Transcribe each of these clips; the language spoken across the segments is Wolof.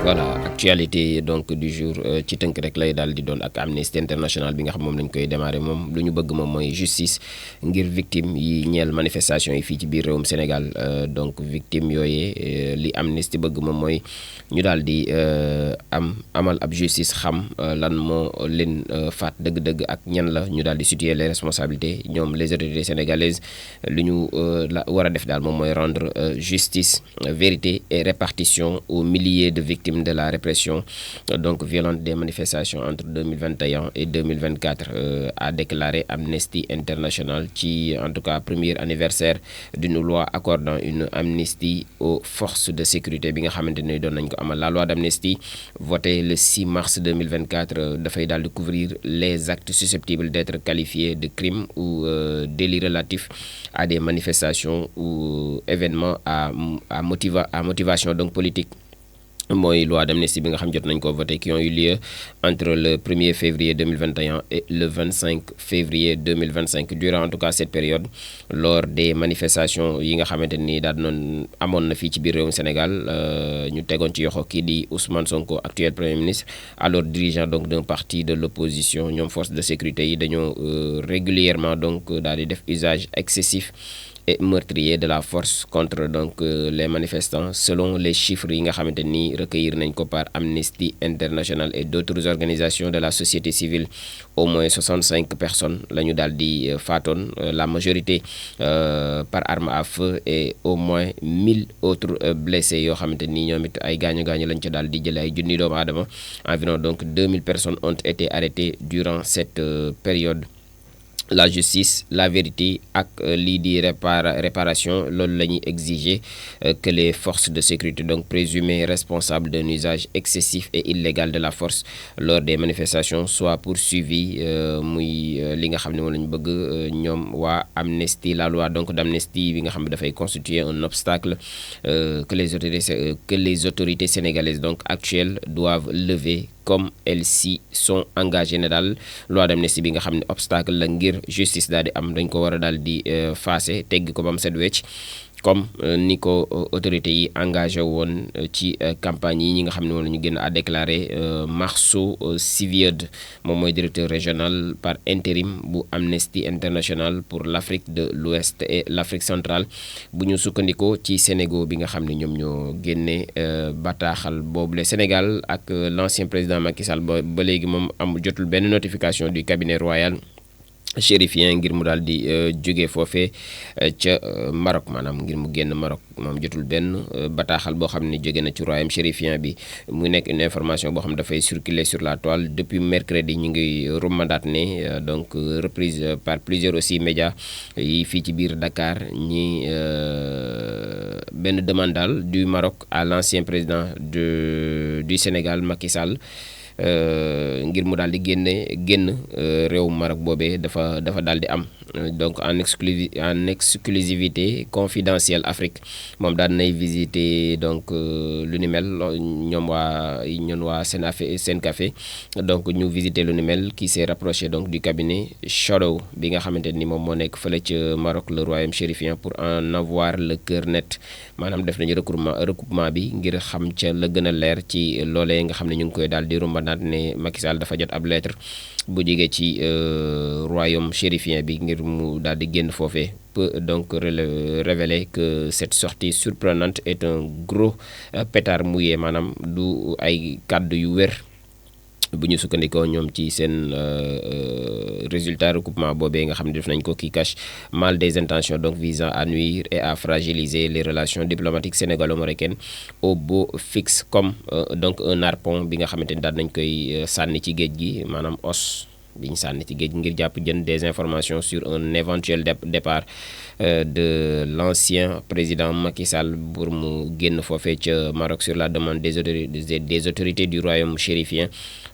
Voilà, actualité donc du jour ci tënk rek lay daal di doon ak Amnesty International bi nga xam moom lañ koy démarrer moom lu ñu bëgg moom mooy justice ngir victime yi ñeel manifestation yi fii ci biir réewum Sénégal donc victime yooyee li Amnesty bëgg moom mooy ñu daal di amal ab justice xam lan moo leen faat dëgg-dëgg ak ñan la ñu daal di situer les responsabilités ñoom les autorités sénégalaises lu ñu la war a def daal moom mooy rendre justice, vérité et répartition aux milliers de victimes de la répression donc violente des manifestations entre 2021 et 2024 a déclaré Amnesty International ci en tout cas premier anniversaire d'une loi accordant une amnistie aux forces de sécurité bi nga xamante ne doon nañ ko amal. La loi d'amnistie votée le 6 mars 2024 dafay daal di couvrir les actes susceptibles d'être qualifiés de crimes ou délits relatifs à des manifestations ou événements à motivation donc politique. mooy loi d'amnistie bi nga xam jot nañ ko voté qui ont eu lieu entre le 1er février 2021 et le 25 février 2025 durant en tout cas cette période lors des manifestations yi nga xamante ni daal noonu amoon na fii ci biir réewum Sénégal ñu tegoon ci yoxo kii di Ousmane Sonko actuel premier ministre alors dirigeant donc d'un parti de l'opposition ñoom force de sécurité yi dañoo régulièrement donc daal di def usage excessif et meurtrier de la force contre donc les manifestants selon les chiffres yi nga xamante ni recueillir nañ ko par Amnesty International et d'autres organisations de la société civile au moins 65 personnes la ñu daal di faatoon la majorité par arme à feu et au moins 1000 autres blessés yoo xamante ni ñoom it ay gaañu-gaañu lañ ca daal di jëlee ay junni doomu aadama environ donc 2000 personnes ont été arrêtées durant cette période. La justice, la vérité ak lii di réparation loolu la ñuy exiger que les forces de sécurité donc présumées responsables d'un usage excessif et illégal de la force lors des manifestations soient poursuivies muy li nga xam ne moom la ñu bëgg ñoom waa Amnesty. La loi donc d'amnistie bi nga xam ne dafay constituer un obstacle que les autorités sénégalaises donc actuelles doivent lever comme elles s'y sont engagées ne daal loi d'amnistie bi nga xam ne obstacle la ngir justice daal di am dañ ko war a daal di faase teggi ko ba mu set wecc comme ni ko autorités yi engagé woon ci campagne yi ñi nga xam ne moom la ñu génn à déclarer Marceau Siviode moom mooy directeur régional par intérim bu Amnesty International pour l'Afrique de l'Ouest et l'Afrique centrale bu ñu sukkandikoo ci Sénégal bi nga xam ne ñoom ñoo génne bataaxal boobule. Sénégal ak l'ancien président Macky Sall ba léegi moom am jotul benn notification du cabinet royal chérifien ngir mu daal di jóge foofee ca Maroc maanaam ngir mu génn Maroc moom jotul benn bataaxal boo xam ne jóge na ci royaume chérifien bi mu nekk une information boo xam ne dafay circuler sur la toile depuis mercredi ñu ngi rumandaat ne donc reprise par plusieurs aussi médias yi fii ci biir Dakar ñi benn demande daal du Maroc à l'ancien président du Sénégal Macky Sall ngir mu daal di génn réew Maroc boobee dafa daal di am donc en exclusivité confidentielle Afrique moom daal nay visiter donc lu ni mel ñoom waa Sencafé donc ñu visiter lu ni mel qui s'est rapproché donc du cabinet Shadow bi nga xamante ni moom moo nekk fële ca Maroc le royaume chérifien pour en avoir le cœur net maanaam def nañu recoupement bi ngir xam ca la gën a leer ci loolee nga xam ne ñu ngi koy daal di rumbanaat ne Macky Sall dafa jot ab lettre bu jógee ci royaume chérifien bi ngir mu daal di génn foofee peut donc révéler que cette sortie surprenante est un gros pétard mouillé maanaam du ay kàddu yu wér bu ñu sukkandikoo ñoom ci seen résultat recoupement boobee nga xam ne def nañ ko qui cache mal des intentions donc visant à nuire et à fragiliser les relations diplomatiques sénégalo-marocaines au beau fixe comme donc un harpon bi nga xamante ni daal nañ koy sànni ci géej gi maanaam os bi ñu sànni ci géej gi ngir jàpp jën des informations sur un éventuel départ de l'ancien président Macky Sall pour mu génn foofee ca Maroc sur la demande des autorités du royaume chérifien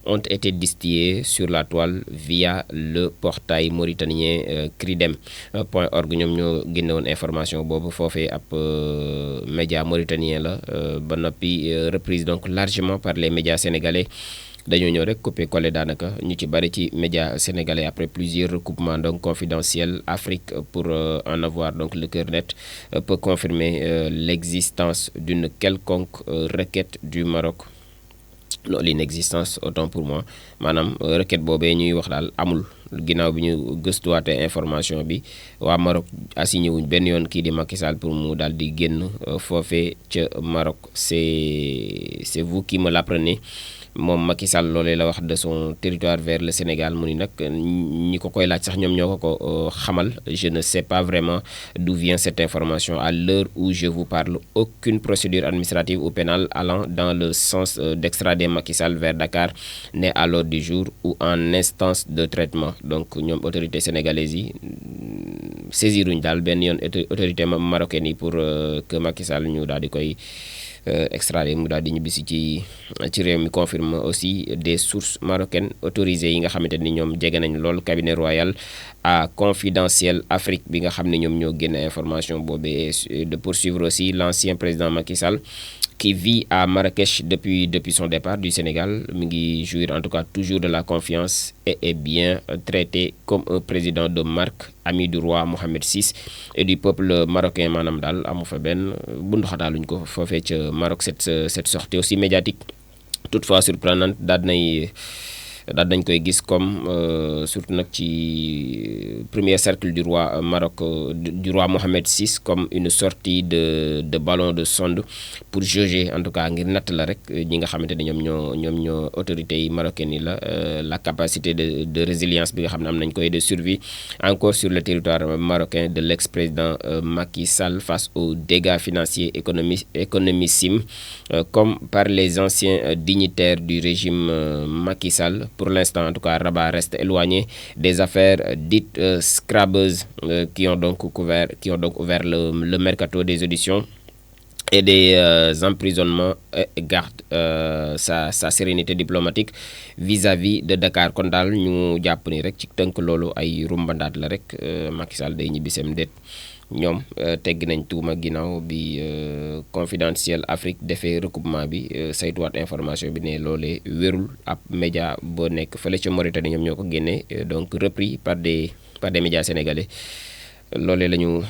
ont été distillés sur la toile via le portail mauritanien cridem.org ñoom ñoo génne woon information boobu foofee ab média mauritanien la ba noppi reprise donc largement par les médias sénégalais dañoo ñëw rek copier coller daanaka ñu ci bari ci médias sénégalais après plusieurs recoupements donc confidentiels Afrique pour en avoir donc le cœur net peut confirmer l'existence d'une quelconque requête du Maroc non l'inexistence autant pour moi maanaam requête boobee ñuy wax daal amul ginnaaw bi ñu gëstuwaatee information bi waa Maroc assigné wuñ benn yoon kii di Macky Sall pour mu daal di génn foofee ca Maroc c'est vous qui me l'apprenez moom Macky Sall loolee la wax de son territoire vers le Sénégal mu ni nag ñi ko koy laaj sax ñoom ñoo ko xamal je ne sais pas vraiment d'où vient cette information à l'heure où je vous parle aucune procédure administrative ou pénale allant dans le sens d'extrader Macky Sall vers Dakar n'est à l'ordre du jour ou en instance de traitement donc ñoom autorités sénégalaises yi saisiruñ daal benn yoon autorité marocaine yi pour que Macky Sall ñu daal di koy extradé mu daal di ñibbisi ci réew mi confirme aussi des sources marocaines autorisées yi nga xamante ni ñoom jege nañ lool cabinet royal à confidentiel Afrique bi nga xam ne ñoom ñoo génne information boobee de poursuivre aussi l'ancien président Macky Sall qui vit à Marrakech depuis son départ du Sénégal mi ngi jouir en tout cas toujours de la confiance et est bien traité comme un président de marque ami du roi Mohammed VI et du peuple marocain maanaam daal amu fa benn bunduxataaluñ ko foofee ca Maroc cette sortie aussi médiatique toutefois surprenante daal dañ koy gis comme surtout nag ci premier cercle du roi Maroc du roi Mohammed VI comme une sortie de ballon de sonde pour jauger en tout cas ngir natt la rek ñi nga xamante ne ñoom ñoo autorités yi marocaines yi la capacité de résilience bi nga xam ne am nañ koy de survie encore sur le territoire marocain de l'ex-président Macky Sall face aux dégâts financiers économissimes comme par les anciens dignitaires du régime Macky Sall. Pour l'instant, en tout cas, Rabat reste éloigné des affaires dites scrabeuses qui ont donc ouvert le mercato des auditions et des emprisonnements et garde sa sérénité diplomatique vis-à-vis de Dakar kon daal ñu jàpp ni rek ci tënk loolu ay rumbandaat la rek Macky Sall day ñibbiseem déet ñoom tegg nañ tuuma ginnaaw bi confidentiel Afrique defee recoupement bi saytuwaat information bi ne loolee wérul ab média boo nekk fële ca Mauritanie ñoom ñoo ko génnee donc repris par des médias sénégalais loolee lañu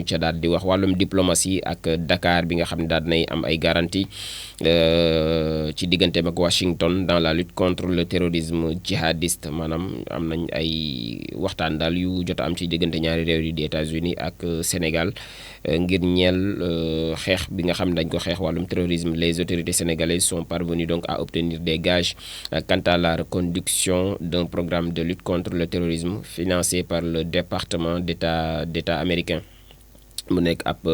ca daal di wax wàllum diplomatie ak Dakar bi nga xam ne daal nay am ay garantie ci digganteem ak Washington dans la lutte contre le terrorisme djihadiste maanaam am nañ ay waxtaan daal yu jot a am ci diggante ñaari réew yi di États-Unis ak Sénégal ngir ñeel xeex bi nga xam ne dañ ko xeex wàllum terrorisme les autorités sénégalaises sont parvenues donc à obtenir des gages quant à la reconduction d'un programme de lutte contre le terrorisme financé par le département d'État américain mu nekk ab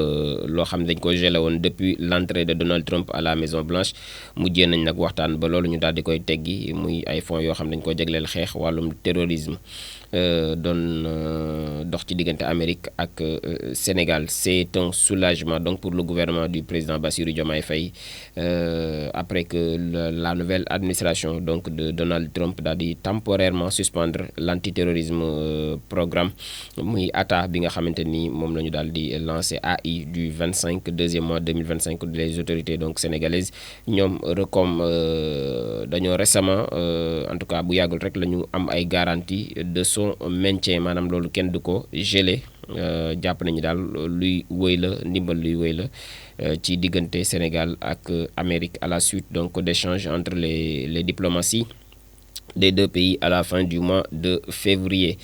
loo xam ne dañ ko gelé woon depuis l'entrée de Donald Trump à la Maison Blanche mujjee nañ nag waxtaan ba loolu ñu daal di koy teggi muy ay fonds yoo xam ne dañ ko jagleel xeex wàllum terrorisme doon dox ci diggante Amérique ak Sénégal c'est un soulagement donc pour le gouvernement du président Bassirou Diomaye Faye après que la nouvelle administration donc de Donald Trump daal di temporairement suspendre l'antiterrorisme programme muy ATA bi nga xamante ni moom la ñu daal di lancé AI du 2e mois 2025 les autorités donc sénégalaises ñoom dañoo récemment en tout cas bu yàggul rek la ñu am ay garantie de son maintien maanaam loolu kenn du ko gelé jàpp nañu daal luy wëy la ndimbal luy wëy la ci diggante Sénégal ak Amérique à la suite donc d'échanges entre les diplomaties des deux pays à la fin du mois de février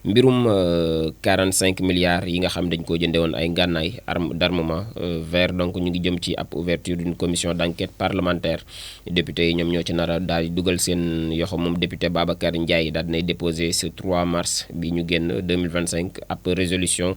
mbirum 45 milliards yi nga xam dañ ko jënde woon ay ngànnaay d'armement vers donc ñu ngi jëm ci ab ouverture d'une commission d'enquête parlementaire député yi ñoom ñoo ci nar a daal di dugal seen yoxo moom député Babacar Ndiaye daal dinay déposé ce 3 mars bi ñu génn 2025 ab résolution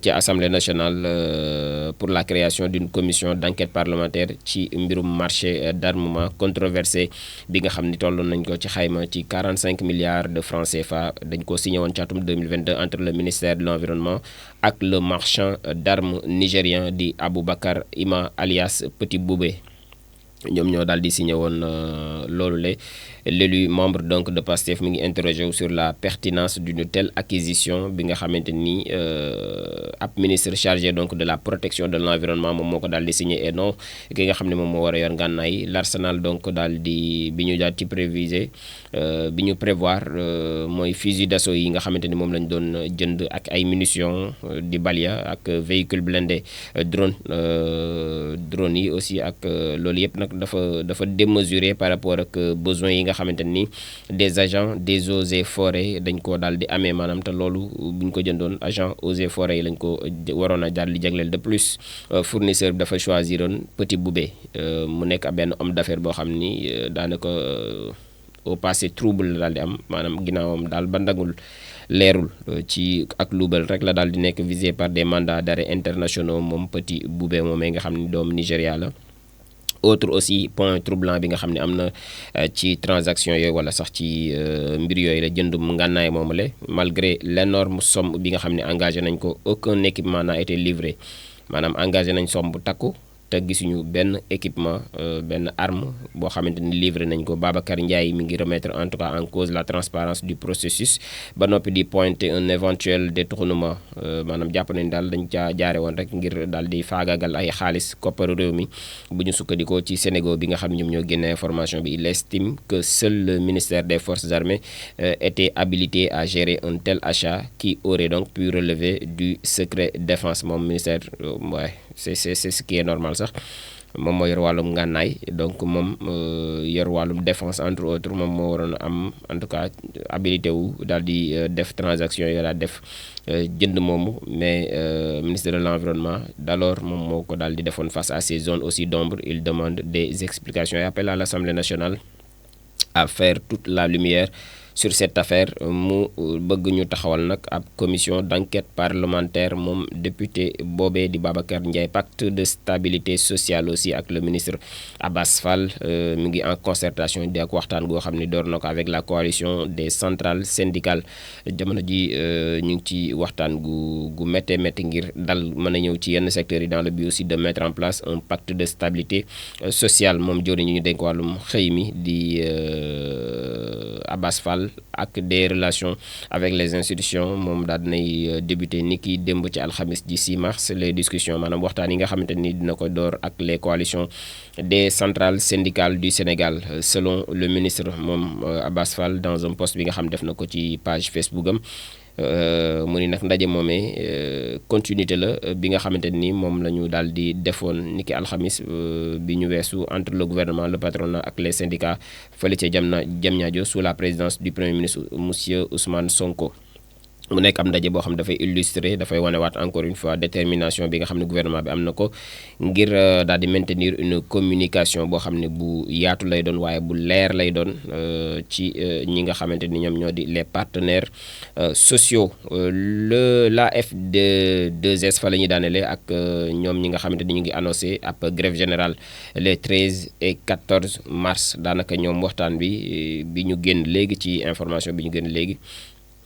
ci assemblée nationale pour la création d'une commission d'enquête parlementaire ci mbirum marché d'armement controversé bi nga xam ni tolloon nañ ko ci xayma ci 45 milliards de francs CFA dañ ko signé woon ci atum 2022 entre le ministère de l'environnement ak le marchand d'armes nigérien di Aboubacar Ima alias Petit Boubé ñoom ñoo daal di signé woon loolu le l'élu membre donc de PASTEF mi ngi interrogé sur la pertinence d'une telle acquisition bi nga xamante ni ab ministre chargé donc de la protection de l'environnement moom moo ko daal di signé et non ki nga xam ne moom moo war a yor ngànnaay l'arsenal donc daal di bi ñu daal ci préviser bi ñu prévoir mooy fusil d'assaut yi nga xamante ni moom lañ doon jënd ak ay munitions di Balia ak véhicule blindé drone yi aussi ak loolu yëpp nag dafa démesuré par rapport ak besoins yi nga xamante ni des agents des eaux et forêts dañ ko daal di amee maanaam te loolu bu ñu ko jëndoon agent eaux et forêts yi lañ ko waroon a daal di jagleel. de plus fournisseur bi dafa choisiroon Petit Boubé mu nekk benn homme d'affaires boo xam ni daanaka au passé trouble la daal di am maanaam ginnaawam daal ba ndagul leerul ci ak luubal rek la daal di nekk visé par des mandats d'arrêt internationaux moom Petit Boubé moomee nga xam ni doomu Nigéria la. autre aussi point troublant bi nga xam ne am na ci transaction yooyu wala sax ci mbir yooyu la jëndum ngànnaay moomale malgré l'énorme somme bi nga xam ne engagé nañ ko aucun équipement n'a été livré maanaam engagé nañ somme bu takku te gisuñu benn équipement benn arme boo xamante ni livré nañ ko. Babacar Ndiaye mi ngi remettre en tout cas en cause la transparence du processus ba noppi di pointer un éventuel détournement maanaam jàpp nañ daal dañ caa jaare woon rek ngir daal di faagagal ay xaalis kopparu réew mi bu ñu sukkandikoo ci Sénégal bi nga xam ne ñoom ñoo génne information bi. Il estime que seul le ministère des forces armées était habilité à gérer un tel achat qui aurait donc pu relever du secret défense. Moom ministère ouais c'est ce qui est normal sax moom moo yor wàllum ngànnaay donc moom yor wàllum défense entre autres moom moo waroon am en tout cas habilité wu daal di def transaction yi daal def jënd moomu mais ministre de l'environnement d'alors moom moo ko daal di defoon face à ces zones aussi d'ombre. Il demande des explications et appelle à l'Assemblée nationale à faire toute la lumière sur cette affaire. mu bëgg ñu taxawal nag ab commission d'enquête parlementaire moom député boobee di Babacar Ndiaye. Pacte de stabilité sociale aussi ak le ministre Abass Fall mi ngi en concertation di ak waxtaan goo xam ne door na ko avec la coalition des centrales syndicales. jamono ji ñu ngi ci waxtaan gu métte ngir dal mën a ñëw ci yenn secteurs yi dans le but aussi de mettre en place un pacte de stabilité sociale. moom jëriñ ñu dénk wàllum xëy mi di Abass Fall ak des relations avec les institutions moom daal dinay débuté ni ki démb ci alxamis ji 6 mars les discussions maanaam waxtaan yi nga xamante ni dina ko door ak les coalitions des centrales syndicales du Sénégal. Selon le ministre moom Abass Fall dans un post bi nga xam def na ko ci page Facebook am mu ni nag ndaje moomee continuité la bi nga xamante ni moom la ñu daal di defoon niki alxamis bi ñu weesu entre le gouvernement le patronat ak les syndicats fële ca Diamniadio sous la présidence du premier ministre monsieur Ousmane Sonko. mu nekk am ndaje boo xam ne dafay illustrer dafay wanewaat encore une fois détermination bi nga xam ne gouvernement bi am na ko ngir daal di maintenir une communication boo xam ne bu yaatu lay doon waaye bu leer lay doon ci ñi nga xamante ni ñoom ñoo di les partenaires sociaux. la F2S fa la ñuy daanelee ak ñoom ñi nga xamante ni ñu ngi annoncé ab grève générale les 13 et 14 mars daanaka ñoom waxtaan bi ñu génn léegi ci information bi ñu génn léegi.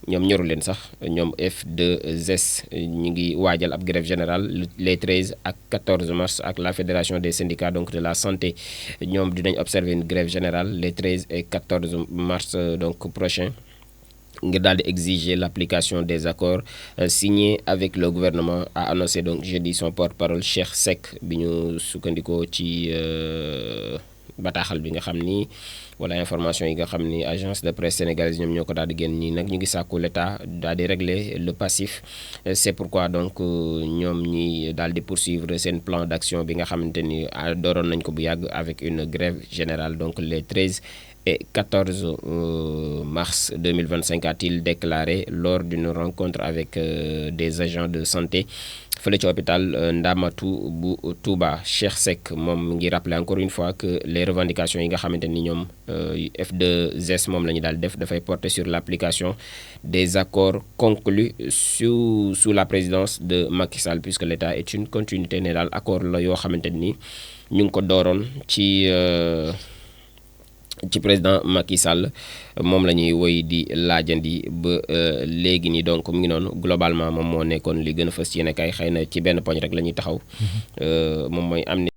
ñoom ñoru leen sax ñoom F2S ñu ngi waajal ab grève générale les 13 ak 14 mars ak la fédération des syndicats donc de la santé ñoom dinañ observer une grève générale les 13 et 14 mars donc prochain ngir daal di exiger l'application des accords signés avec le gouvernement, a annoncé donc jeudi son porte-parole Cheikh Seck bi ñu sukkandikoo ci bataaxal bi nga xam ni wala information yi nga xam ni agence de presse sénégalaise ñoom ñoo ko daal di génn nii nag ñu ngi sàkku l'État daal di régler le passif. C'est pourquoi donc ñoom ñi daal di poursuivre seen plan d'action bi nga xamante ni dooroon nañ ko bu yàgg avec une grève générale donc les 13 et 14 mars 2025, a-t-il déclaré lors d'une rencontre avec des agents de santé fële ci hôpital Ndamatou bu Touba. Cheikh Seck moom ngi rappeler encore une fois que les revendications yi nga xamante ni ñoom F2S moom la ñu daal def dafay porter sur l'application des accords conclus sous la présidence de Macky Sall, puisque l'État est une continuité ne daal accord la yoo xamante ni ñu ngi ko dooroon ci président Macky Sall moom la ñuy woy di laajandi ba léegi nii. donc mu ngi noonu globalement moom moo nekkoon li gën a fës ci yéen kay xëy na ci benn poñ rek la ñuy taxaw moom mooy am